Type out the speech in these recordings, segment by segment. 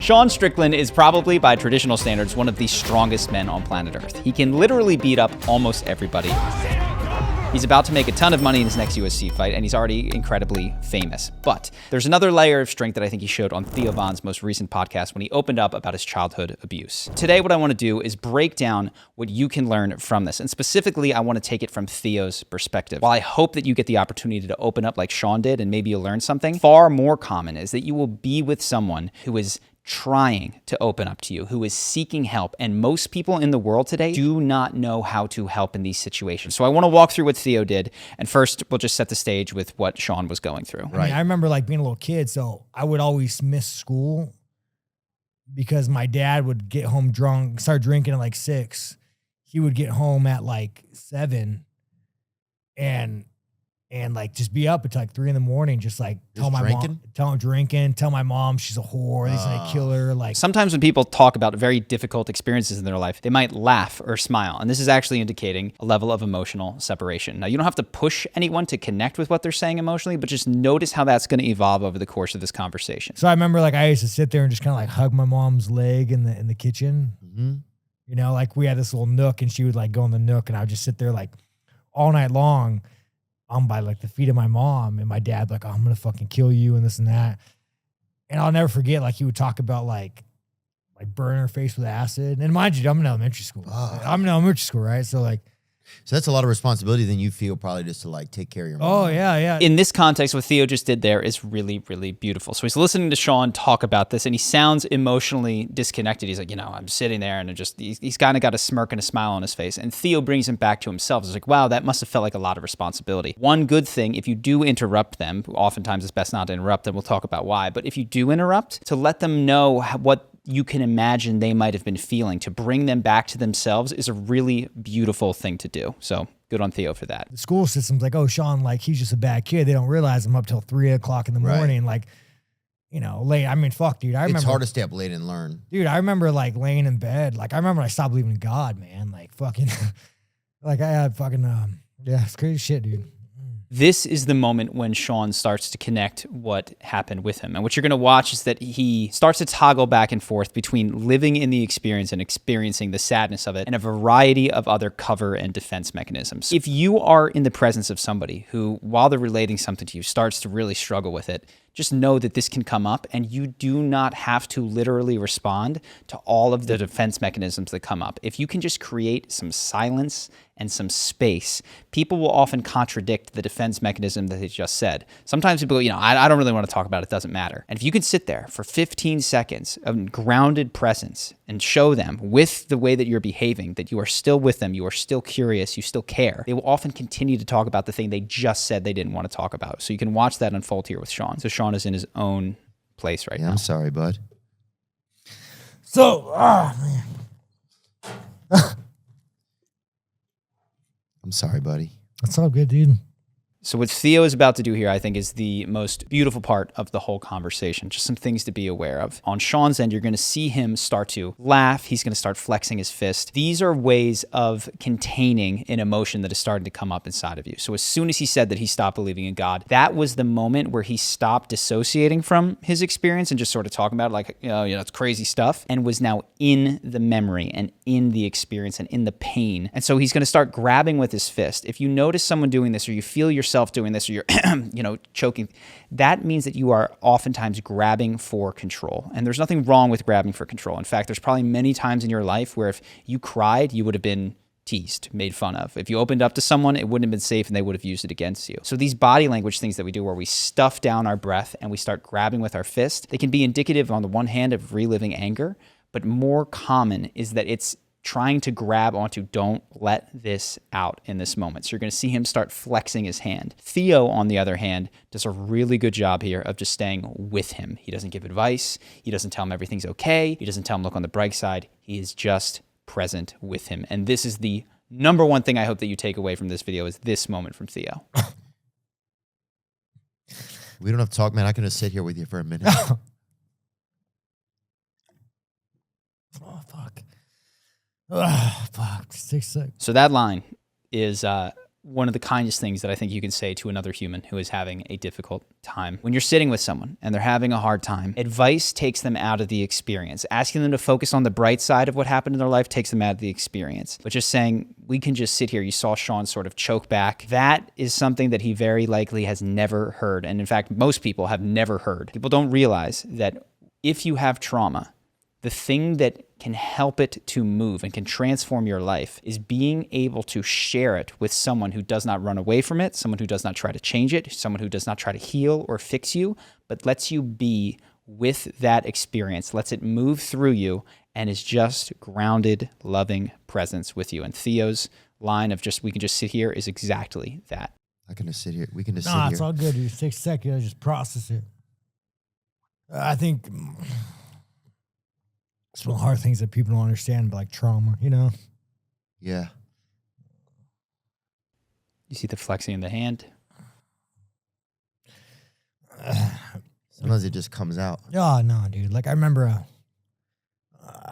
Shawns Strickland is probably, by traditional standards, one of the strongest men on planet Earth. He can literally beat up almost everybody. He's about to make a ton of money in his next UFC fight, and he's already incredibly famous. But there's another layer of strength that I think he showed on Theo Von's most recent podcast when he opened up about his childhood abuse. Today, what I want to do is break down what you can learn from this. And specifically, I want to take it from Theo's perspective. While I hope that you get the opportunity to open up like Shawn did and maybe you'll learn something, far more common is that you will be with someone who is trying to open up to you, who is seeking help. And most people in the world today do not know how to help in these situations. So I want to walk through what Theo did. And first, we'll just set the stage with what Shawn was going through. I mean, I remember like being a little kid, so I would always miss school because my dad would get home drunk, start drinking at like 6. He would get home at like 7 and like just be up until like 3 a.m, just like tell my mom, tell my mom she's a whore, he's gonna kill her. Like sometimes when people talk about very difficult experiences in their life, they might laugh or smile. And this is actually indicating a level of emotional separation. Now, you don't have to push anyone to connect with what they're saying emotionally, but just notice how that's gonna evolve over the course of this conversation. So I remember like I used to sit there and just kind of like hug my mom's leg in the kitchen. Mm-hmm. You know, like we had this little nook and she would like go in the nook and I would just sit there like all night long. I'm by like the feet of my mom and my dad like, oh, I'm going to fucking kill you and this and that. And I'll never forget, like he would talk about like burning her face with acid. And mind you, I'm in elementary school. I'm in elementary school, right? So like, so that's a lot of responsibility then you feel probably just to like take care of your mom. Oh, yeah. In this context, what Theo just did there is really, really beautiful. So he's listening to Shawn talk about this and he sounds emotionally disconnected. He's like, I'm sitting there and he's kind of got a smirk and a smile on his face. And Theo brings him back to himself. It's like, wow, that must have felt like a lot of responsibility. One good thing, if you do interrupt them, oftentimes it's best not to interrupt them. We'll talk about why. But if you do interrupt, to let them know what you can imagine they might have been feeling, to bring them back to themselves is a really beautiful thing to do. So good on Theo for that. The school system's like, oh, Shawn, like he's just a bad kid. They don't realize I'm up till 3 o'clock in the morning. Like, late. I mean, fuck, dude. I remember it's hard to stay up late and learn. Dude, I remember like laying in bed. Like I remember I stopped believing in God, man. Like fucking, like I had fucking, it's crazy shit, dude. This is the moment when Shawn starts to connect what happened with him. And what you're going to watch is that he starts to toggle back and forth between living in the experience and experiencing the sadness of it and a variety of other cover and defense mechanisms. If you are in the presence of somebody who, while they're relating something to you, starts to really struggle with it, just know that this can come up and you do not have to literally respond to all of the defense mechanisms that come up. If you can just create some silence and some space, people will often contradict the defense mechanism that they just said. Sometimes people go, I don't really want to talk about it, it doesn't matter. And if you can sit there for 15 seconds of grounded presence and show them with the way that you're behaving, that you are still with them, you are still curious, you still care, they will often continue to talk about the thing they just said they didn't want to talk about. So you can watch that unfold here with Shawn. So Shawn is in his own place right now. I'm sorry, bud. So, man. I'm sorry, buddy. That's all good, dude. So what Theo is about to do here, I think, is the most beautiful part of the whole conversation. Just some things to be aware of. On Shawn's end, you're going to see him start to laugh. He's going to start flexing his fist. These are ways of containing an emotion that is starting to come up inside of you. So as soon as he said that he stopped believing in God, that was the moment where he stopped dissociating from his experience and just sort of talking about it like, it's crazy stuff, and was now in the memory and in the experience and in the pain. And so he's going to start grabbing with his fist. If you notice someone doing this or you feel yourself doing this or you're choking, that means that you are oftentimes grabbing for control. And there's nothing wrong with grabbing for control. In fact, there's probably many times in your life where if you cried, you would have been teased, made fun of. If you opened up to someone, it wouldn't have been safe and they would have used it against you. So these body language things that we do where we stuff down our breath and we start grabbing with our fist, they can be indicative on the one hand of reliving anger, but more common is that it's trying to grab onto, don't let this out in this moment. So you're going to see him start flexing his hand. Theo, on the other hand, does a really good job here of just staying with him. He doesn't give advice. He doesn't tell him everything's okay. He doesn't tell him look on the bright side. He is just present with him. And this is the number one thing I hope that you take away from this video is this moment from Theo. We don't have to talk, man. I can just sit here with you for a minute. Oh, fuck. Oh, fuck. 6 seconds. So that line is one of the kindest things that I think you can say to another human who is having a difficult time. When you're sitting with someone and they're having a hard time, advice takes them out of the experience. Asking them to focus on the bright side of what happened in their life takes them out of the experience. But just saying, we can just sit here. You saw Sean sort of choke back. That is something that he very likely has never heard. And in fact, most people have never heard. People don't realize that if you have trauma, the thing that can help it to move and can transform your life is being able to share it with someone who does not run away from it, someone who does not try to change it, someone who does not try to heal or fix you, but lets you be with that experience, lets it move through you, and is just grounded, loving presence with you. And Theo's line of just, we can just sit here is exactly that. I can just sit here. We can just sit Nah, here. it's all good, dude. 6 seconds, just process it. I think it's one of the hard things that people don't understand, but like trauma, you know? Yeah. You see the flexing in the hand? Sometimes it just comes out. Oh, no, dude. Like, I remember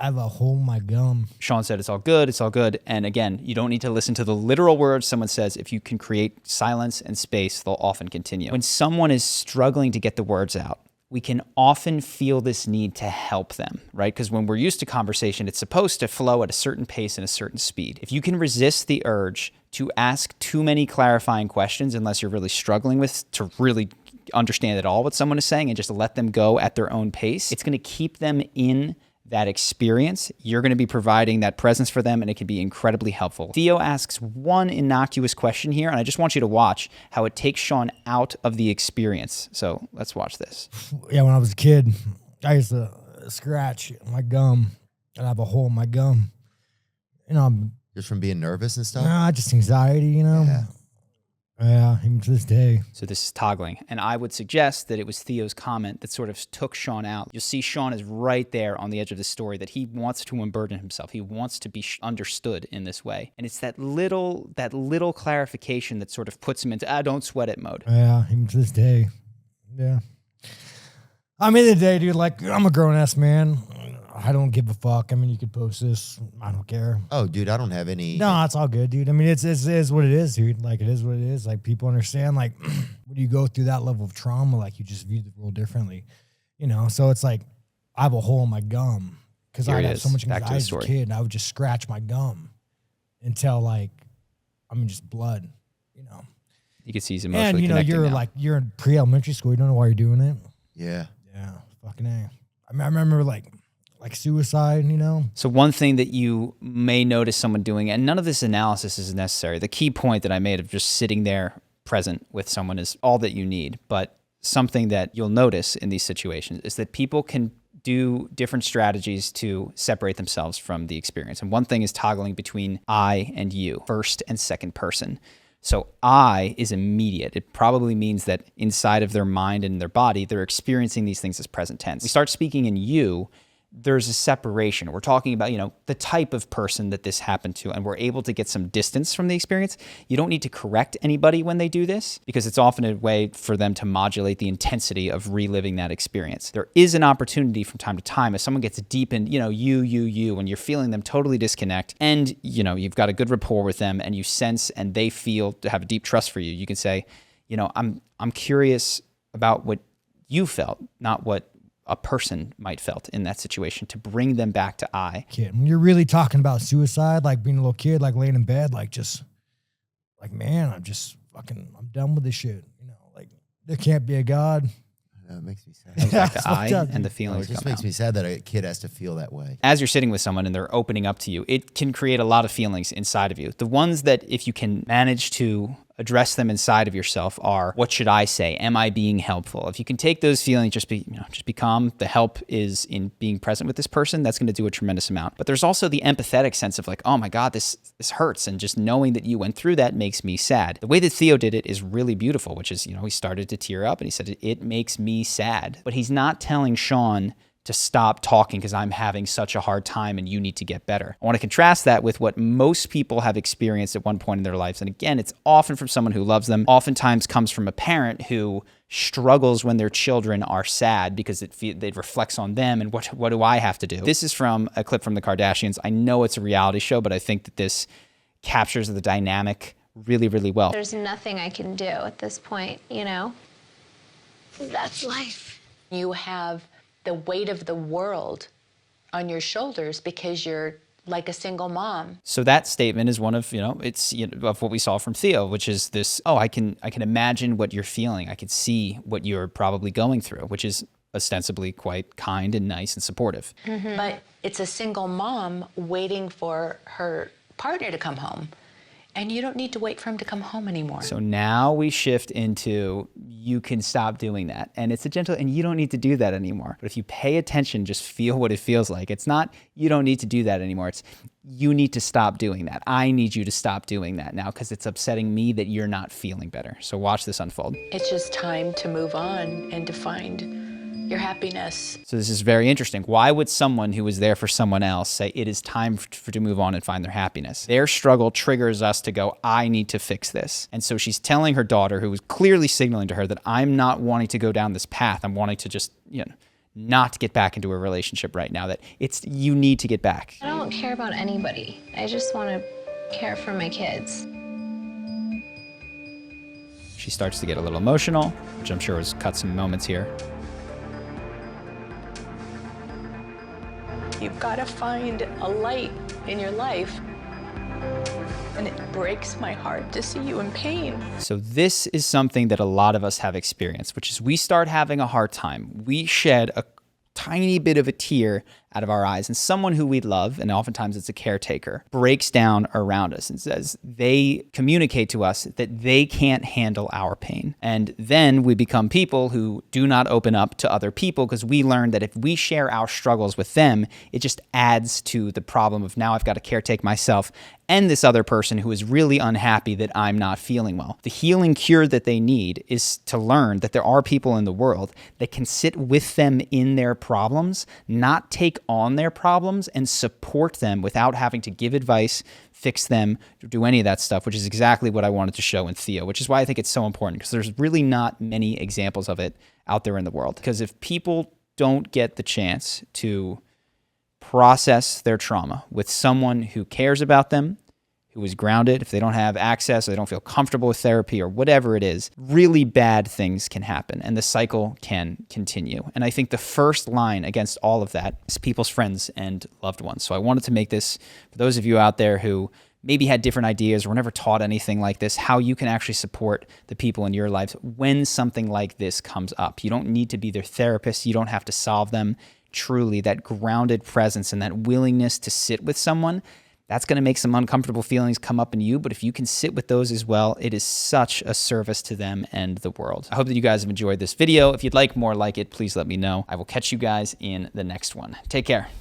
I have a hole in my gum. Shawn said, it's all good, it's all good. And again, you don't need to listen to the literal words. Someone says, if you can create silence and space, they'll often continue. When someone is struggling to get the words out, we can often feel this need to help them, right? Because when we're used to conversation, it's supposed to flow at a certain pace and a certain speed. If you can resist the urge to ask too many clarifying questions, unless you're really struggling with to really understand at all what someone is saying and just let them go at their own pace, it's going to keep them in that experience. You're going to be providing that presence for them, and it can be incredibly helpful. Theo asks one innocuous question here, and I just want you to watch how it takes Shawn out of the experience. So let's watch this. Yeah, when I was a kid, I used to scratch my gum, and I have a hole in my gum. You know, Just from being nervous and stuff? nah, just anxiety, you know? Yeah. Yeah, even to this day. So this is toggling. And I would suggest that it was Theo's comment that sort of took Shawn out. You'll see Shawn is right there on the edge of the story, that he wants to unburden himself. He wants to be understood in this way. And it's that little clarification that sort of puts him into, don't sweat it mode. Yeah, even to this day. Yeah. I mean, the day, dude, like, I'm a grown-ass man. I don't give a fuck. I mean, you could post this. I don't care. Oh, dude, I don't have any. No, it's all good, dude. I mean, it is what it is, dude. Like, it is what it is. Like, people understand, like, when you go through that level of trauma, like, you just view the world differently, you know? So it's like, I have a hole in my gum because I had so much anxiety as a kid. And I would just scratch my gum until, like, I mean, just blood, you know? You can see he's emotionally and, you know, connecting you're in pre-elementary school. You don't know why you're doing it. Yeah. Yeah, fucking A. I mean, I remember, like suicide, you know? So one thing that you may notice someone doing, and none of this analysis is necessary. The key point that I made of just sitting there present with someone is all that you need. But something that you'll notice in these situations is that people can do different strategies to separate themselves from the experience. And one thing is toggling between I and you, first and second person. So I is immediate. It probably means that inside of their mind and their body, they're experiencing these things as present tense. We start speaking in you, there's a separation. We're talking about, you know, the type of person that this happened to, and we're able to get some distance from the experience. You don't need to correct anybody when they do this, because it's often a way for them to modulate the intensity of reliving that experience. There is an opportunity from time to time if someone gets deep in, you know, you, and you're feeling them totally disconnect, and, you know, you've got a good rapport with them, and you sense and they feel to have a deep trust for you. You can say, you know, I'm curious about what you felt, not what a person might felt in that situation, to bring them back to I. Kid, when you're really talking about suicide, like being a little kid, like laying in bed, like just, like, man, I'm done with this shit. You know, like, there can't be a God. It makes me sad. Comes back to I, and the feelings It just come makes out. me sad that a kid has to feel that way. As you're sitting with someone and they're opening up to you, it can create a lot of feelings inside of you. The ones that, if you can manage to address them inside of yourself, are, what should I say? Am I being helpful? If you can take those feelings, just be calm. The help is in being present with this person. That's going to do a tremendous amount. But there's also the empathetic sense of like, oh my God, this hurts. And just knowing that you went through that makes me sad. The way that Theo did it is really beautiful, which is, you know, he started to tear up and he said, it makes me sad. But he's not telling Shawn to stop talking because I'm having such a hard time and you need to get better. I want to contrast that with what most people have experienced at one point in their lives. And again, it's often from someone who loves them, oftentimes comes from a parent who struggles when their children are sad because it reflects on them and what do I have to do? This is from a clip from the Kardashians. I know it's a reality show, but I think that this captures the dynamic really, really well. There's nothing I can do at this point, you know? That's life. You have the weight of the world on your shoulders because you're like a single mom. So that statement is one of, it's of what we saw from Theo, which is this, I can imagine what you're feeling. I can see what you're probably going through, which is ostensibly quite kind and nice and supportive. But it's a single mom waiting for her partner to come home. And you don't need to wait for him to come home anymore. So now we shift into, you can stop doing that. And it's a gentle, and you don't need to do that anymore. But if you pay attention, just feel what it feels like. It's not, you don't need to do that anymore. It's, you need to stop doing that. I need you to stop doing that now because it's upsetting me that you're not feeling better. So watch this unfold. It's just time to move on and to find your happiness. So this is very interesting. Why would someone who was there for someone else say it is time to move on and find their happiness? Their struggle triggers us to go, I need to fix this. And so she's telling her daughter, who was clearly signaling to her that I'm not wanting to go down this path. I'm wanting to just, not get back into a relationship right now, that you need to get back. I don't care about anybody. I just want to care for my kids. She starts to get a little emotional, which I'm sure was cut some moments here. You've got to find a light in your life. And it breaks my heart to see you in pain. So this is something that a lot of us have experienced, which is we start having a hard time. We shed a tiny bit of a tear out of our eyes, and someone who we love, and oftentimes it's a caretaker, breaks down around us and says they communicate to us that they can't handle our pain. And then we become people who do not open up to other people because we learn that if we share our struggles with them, it just adds to the problem of now I've got to caretake myself and this other person who is really unhappy that I'm not feeling well. The healing cure that they need is to learn that there are people in the world that can sit with them in their problems, not take on their problems, and support them without having to give advice, fix them, do any of that stuff, which is exactly what I wanted to show in Theo, which is why I think it's so important, because there's really not many examples of it out there in the world. Because if people don't get the chance to process their trauma with someone who cares about them, who is grounded, if they don't have access or they don't feel comfortable with therapy or whatever it is, really bad things can happen and the cycle can continue. And I think the first line against all of that is people's friends and loved ones. So I wanted to make this, for those of you out there who maybe had different ideas or were never taught anything like this, how you can actually support the people in your lives when something like this comes up. You don't need to be their therapist. You don't have to solve them. Truly, that grounded presence and that willingness to sit with someone, that's going to make some uncomfortable feelings come up in you, but if you can sit with those as well, it is such a service to them and the world. I hope that you guys have enjoyed this video. If you'd like more like it, please let me know. I will catch you guys in the next one. Take care.